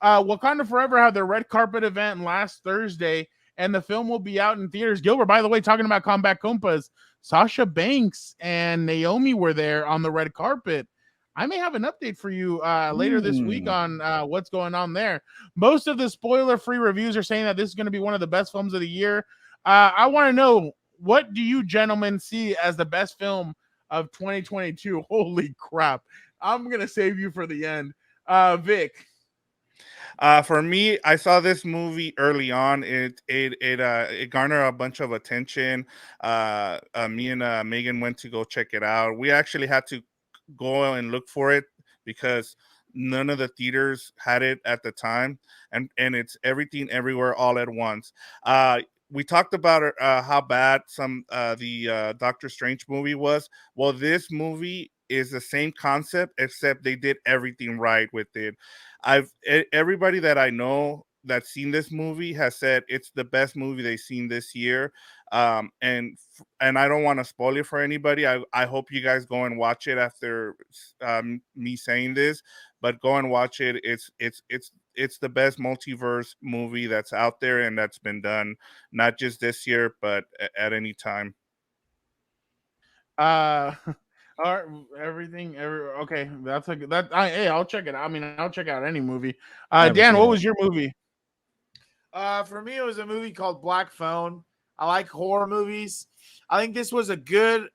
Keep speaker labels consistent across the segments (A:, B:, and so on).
A: Wakanda Forever had their red carpet event last Thursday, and the film will be out in theaters. Gilbert, by the way, talking about Combat Compas, Sasha Banks and Naomi were there on the red carpet. I may have an update for you later this week on what's going on there. Most of the spoiler-free reviews are saying that this is going to be one of the best films of the year. I want to know, what do you gentlemen see as the best film of 2022? Holy crap. I'm going to save you for the end. Vic.
B: For me, I saw this movie early on. It garnered a bunch of attention. Me and Megan went to go check it out. We actually had to go and look for it because none of the theaters had it at the time, and it's Everything Everywhere All at Once. We talked about how bad the Doctor Strange movie was. Well, this movie is the same concept, except they did everything right with it. Everybody that I know that's seen this movie has said it's the best movie they've seen this year. And I don't want to spoil it for anybody. I hope you guys go and watch it after me saying this, but go and watch it. It's the best multiverse movie that's out there and that's been done, not just this year, but at any time.
A: All right, okay. That's a that. Hey, I'll check it out. I mean, I'll check out any movie. Dan, what was your movie?
C: For me, it was a movie called Black Phone. I like horror movies. I think this was a good,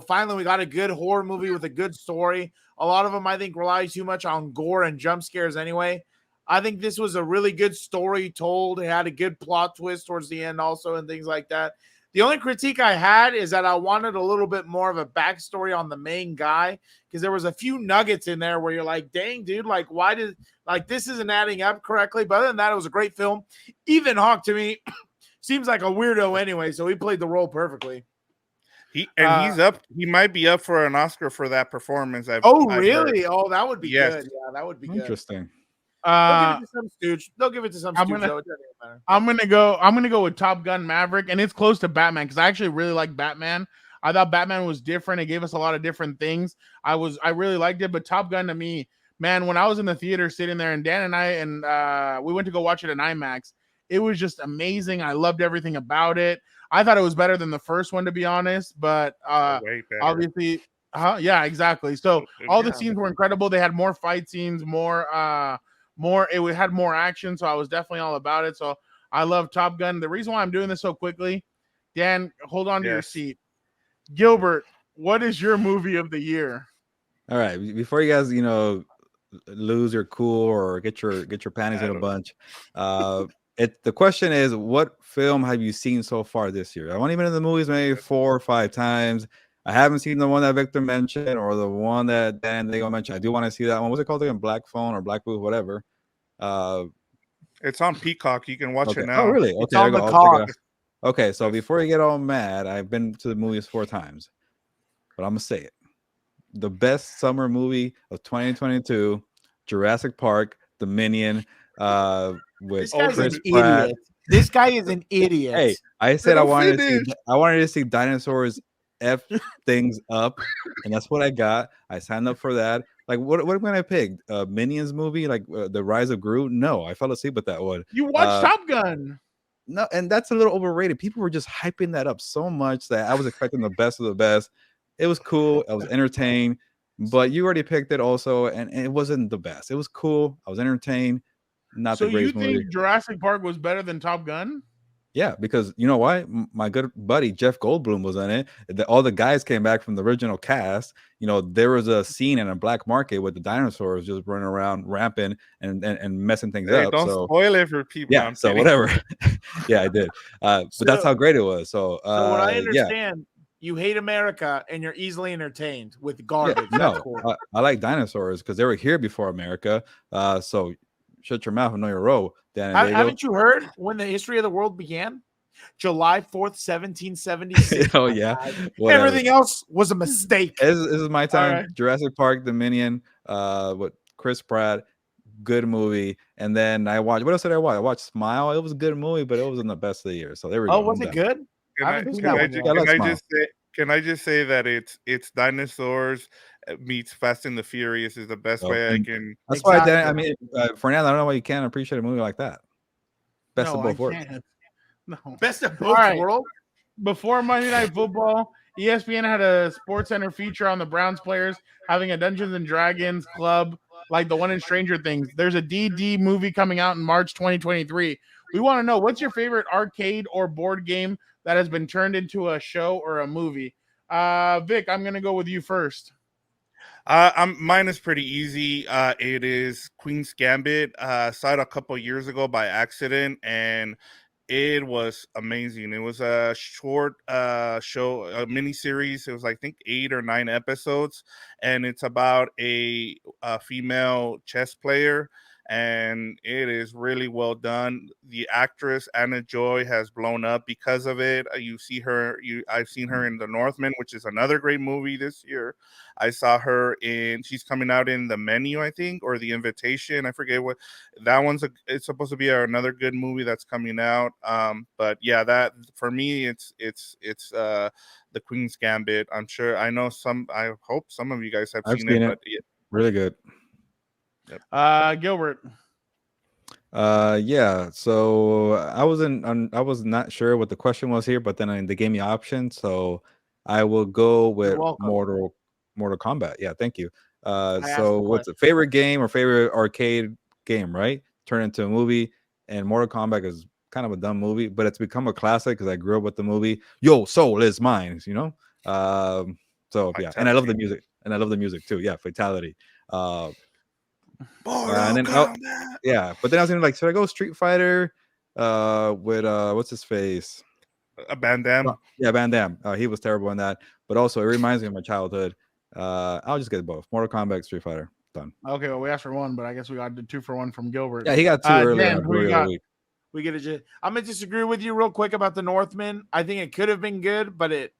C: finally we got a good horror movie with a good story. A lot of them, I think, rely too much on gore and jump scares anyway. I think this was a really good story told. It had a good plot twist towards the end also and things like that. The only critique I had is that I wanted a little bit more of a backstory on the main guy, because there was a few nuggets in there where you're like, dang, dude, this isn't adding up correctly. But other than that, it was a great film. Ethan Hawke, to me, seems like a weirdo anyway, so he played the role perfectly.
B: He's up. He might be up for an Oscar for that performance.
C: I've really? Oh, that would be good. Yeah, that would be
D: interesting.
C: They'll give it to some stooge. They'll give it to some stooge.
A: I'm gonna go with Top Gun Maverick, and it's close to Batman because I actually really like Batman. I thought Batman was different. It gave us a lot of different things. I really liked it, but Top Gun to me, man, when I was in the theater sitting there, and Dan and I we went to go watch it in IMAX. It was just amazing. I loved everything about it. I thought it was better than the first one, to be honest, but obviously, yeah, exactly. So all the scenes were incredible. They had more fight scenes, it had more action, so I was definitely all about it. So I love Top Gun. The reason why I'm doing this so quickly, Dan, hold on to your seat. Gilbert, what is your movie of the year?
D: All right, before you guys, lose your cool or get your panties in a bunch, the question is, what film have you seen so far this year? I won't even in the movies maybe 4 or 5 times. I haven't seen the one that Victor mentioned or the one that Dan Diego mentioned. I do want to see that one. What's it called again? Black Phone or Black Booth, whatever.
B: It's on Peacock. You can watch it now.
D: Oh, really? Okay,
C: it's on the Cock.
D: Okay, so before you get all mad, I've been to the movies 4 times, but I'm gonna say it: the best summer movie of 2022, Jurassic Park Dominion. With Chris Pratt.
C: This guy is an idiot.
D: Hey, I said I wanted to see dinosaurs F things up, and that's what I got. I signed up for that. Like, what am I pick? Minions movie, like The Rise of Gru? No, I fell asleep with that one.
A: You watched Top Gun.
D: No, and that's a little overrated. People were just hyping that up so much that I was expecting the best of the best. It was cool. I was entertained, but you already picked it also, and it wasn't the best. It was cool. I was entertained. Not
A: so
D: the greatest movie.
A: So you think Jurassic Park was better than Top Gun?
D: Yeah, because you know why? My good buddy Jeff Goldblum was in it. All the guys came back from the original cast. There was a scene in a black market with the dinosaurs just running around rampant and messing things up.
B: Don't spoil it for people.
D: Yeah, so whatever. Yeah, I did. But that's how great it was. So
C: what I understand, you hate America and you're easily entertained with garbage.
D: Yeah, no, cool. I like dinosaurs because they were here before America. So shut your mouth and know your role.
C: Haven't you heard when the history of the world began? July 4th, 1776.
D: Oh, yeah.
C: Everything else was a mistake.
D: This is my time. Right. Jurassic Park, Dominion, with Chris Pratt. Good movie. And then I watched, what else did I watch? I watched Smile. It was a good movie, but it wasn't the best of the year. So there we go.
C: Oh, was it good?
B: Can I just say, Can I just say that it's dinosaurs meets Fast and the Furious is the best
D: So,
B: way I
D: and
B: can.
D: that's why I didn't. I
C: Exactly.
D: mean, Fernando, I don't know why you can't appreciate a movie like that. Best of
A: No, I
D: both worlds.
A: can't. No.
C: Best of
A: All
C: both
A: right.
C: worlds.
A: Before Monday Night Football, ESPN had a Sports Center feature on the Browns players having a Dungeons and Dragons club like the one in Stranger Things. There's a DD movie coming out in March 2023. We want to know, what's your favorite arcade or board game that has been turned into a show or a movie? Vic, I'm going to go with you first.
B: Mine is pretty easy. It is Queen's Gambit. Saw it a couple years ago by accident, and it was amazing. It was a short show, a mini series. It was, I think, 8 or 9 episodes, and it's about a female chess player, and it is really well done. The actress Anna Joy has blown up because of it. You see her. I've seen her in The Northman, which is another great movie this year. I saw her in. She's coming out in The Menu, I think, or The Invitation. I forget what that one's. It's supposed to be another good movie that's coming out. But yeah, that for me, it's The Queen's Gambit. I'm sure. I know some. I hope some of you guys have
D: I've
B: seen
D: seen
B: it.
D: it.
B: But yeah,
D: Really good.
A: Gilbert.
D: Yeah. So I was not sure what the question was here, but then they gave me options, so I will go with
C: welcome.
D: Mortal Kombat. Yeah, thank you.
C: asked
D: So
C: the
D: what's the favorite game or favorite arcade game? Right, turn into a movie, and Mortal Kombat is kind of a dumb movie, but it's become a classic because I grew up with the movie. Yo, soul is mine. You know. So yeah, and I love the music, too. Yeah, Fatality. And then yeah, but then I was thinking, like, should I go Street Fighter with what's his face?
B: Van Damme.
D: Yeah, Van Damme. He was terrible in that, but also it reminds me of my childhood. I'll just get both. Mortal Kombat, Street Fighter. Done.
A: Okay, well, we asked for one, but I guess we got the 2-for-1 from Gilbert.
D: Yeah, he got two earlier.
A: Dan, who you got?
C: We get it. I'm gonna disagree with you real quick about the Northman. I think it could have been good, but it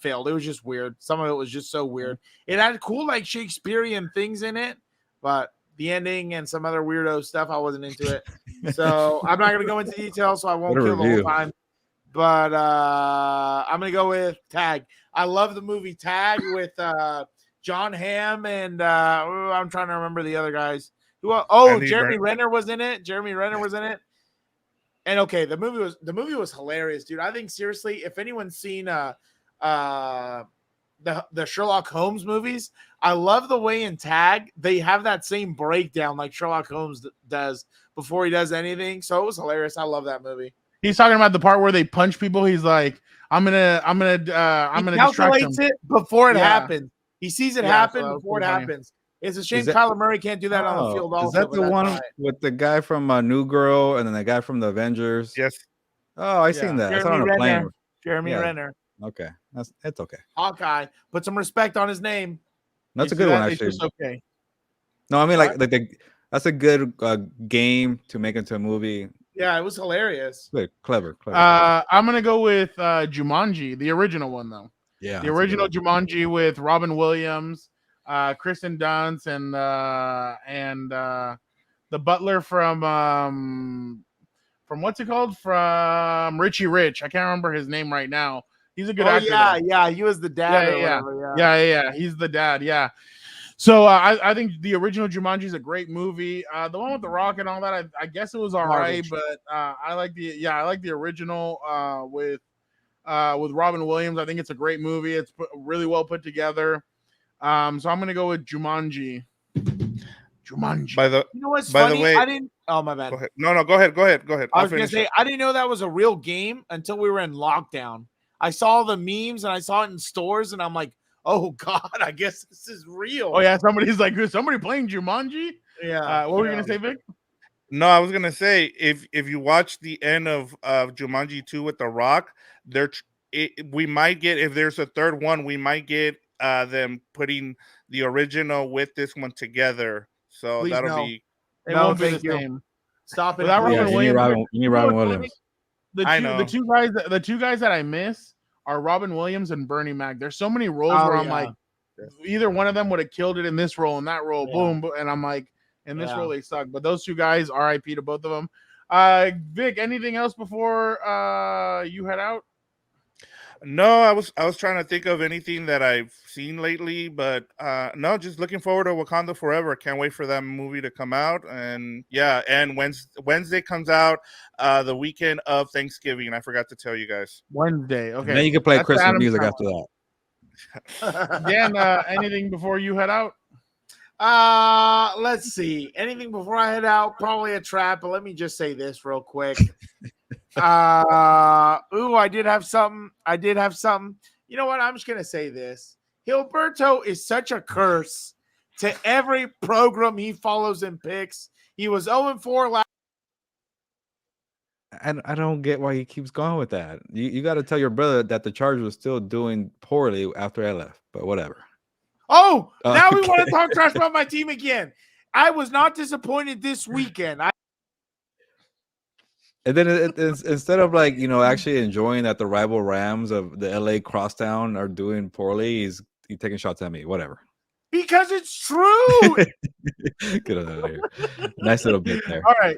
C: failed. It was just weird. Some of it was just so weird. It had cool, like, Shakespearean things in it, but the ending and some other weirdo stuff, I wasn't into it. So I'm not gonna go into detail, so I won't kill the whole time. But I'm gonna go with Tag. I love the movie Tag with John Hamm and I'm trying to remember the other guys. Jeremy Renner was in it. And okay, the movie was hilarious, dude. I think, seriously, if anyone's seen the Sherlock Holmes movies, I love the way in Tag they have that same breakdown like Sherlock Holmes does before he does anything. So it was hilarious. I love that movie.
A: He's talking about the part where they punch people. He's like, I'm gonna distract him.
C: It before it happens. He sees it happen before it
A: funny.
C: happens. It's a shame Kyler Murray can't do that on the field. Also,
D: is that the one with the guy from New Girl and then the guy from the Avengers?
B: Yes.
D: Oh, I seen that. I saw it on a plane.
C: Jeremy Renner.
D: Okay, it's okay.
C: Hawkeye. Put some respect on his name.
D: That's a good one, actually.
A: It's okay.
D: No, I mean, like that's a good game to make into a movie.
C: Yeah, it was hilarious.
D: Good, clever.
A: I'm gonna go with Jumanji, the original one, though.
D: Yeah,
A: the original Jumanji with Robin Williams, Kristen Dunst, and the butler from what's it called? From Richie Rich. I can't remember his name right now. He's a good actor.
C: Yeah. He was the dad.
A: Yeah. He's the dad. Yeah. So I think the original Jumanji is a great movie. The one with The Rock and all that, I guess it was all right, but I like the original with Robin Williams. I think it's a great movie. It's really well put together. So I'm gonna go with Jumanji.
C: You know what's funny?
B: The way,
C: I didn't. Oh, my bad.
B: Go ahead. No, go ahead.
C: I was gonna say I didn't know that was a real game until we were in lockdown. I saw the memes and I saw it in stores, and I'm like, oh God, I guess this is real.
A: Oh yeah, somebody's like, somebody playing Jumanji?
C: Yeah.
A: What were you gonna say, Vic?
B: No, I was gonna say if you watch the end of Jumanji 2 with The Rock, we might get, if there's a third one, we might get them putting the original with this one together. So
C: Please,
B: that'll be.
A: It won't be the same.
C: Stop it.
A: Without Robin Williams,
D: you need Robin Williams.
A: The two guys that I miss are Robin Williams and Bernie Mac. There's so many roles where I'm like, either one of them would have killed it in this role and that role, boom, and I'm like, in this role they suck. But those two guys, R.I.P. to both of them. Vic, anything else before you head out?
B: No, I was trying to think of anything that I've seen lately, but no, just looking forward to Wakanda Forever. Can't wait for that movie to come out. And yeah, and Wednesday comes out the weekend of Thanksgiving. I forgot to tell you guys.
A: Wednesday.
D: And then
A: Okay.
D: you can play
A: That's the
D: Christmas
A: Adam
D: music
A: Sandler.
D: after that.
A: Dan, anything before you head out?
C: Let's see. Anything before I head out? Probably a trap, but let me just say this real quick. I did have something. You know what? I'm just gonna say this. Gilberto is such a curse to every program he follows and picks. He was 0-4 last.
D: I don't get why he keeps going with that. You got to tell your brother that the Chargers was still doing poorly after I left, but whatever.
C: Oh, now we
D: Okay.
C: want to talk trash about my team again. I was not disappointed this weekend.
D: And then instead of like, actually enjoying that the rival Rams of the LA Crosstown are doing poorly, he's taking shots at me. Whatever.
C: Because it's true.
D: Get out of here. Nice little bit there.
A: All right.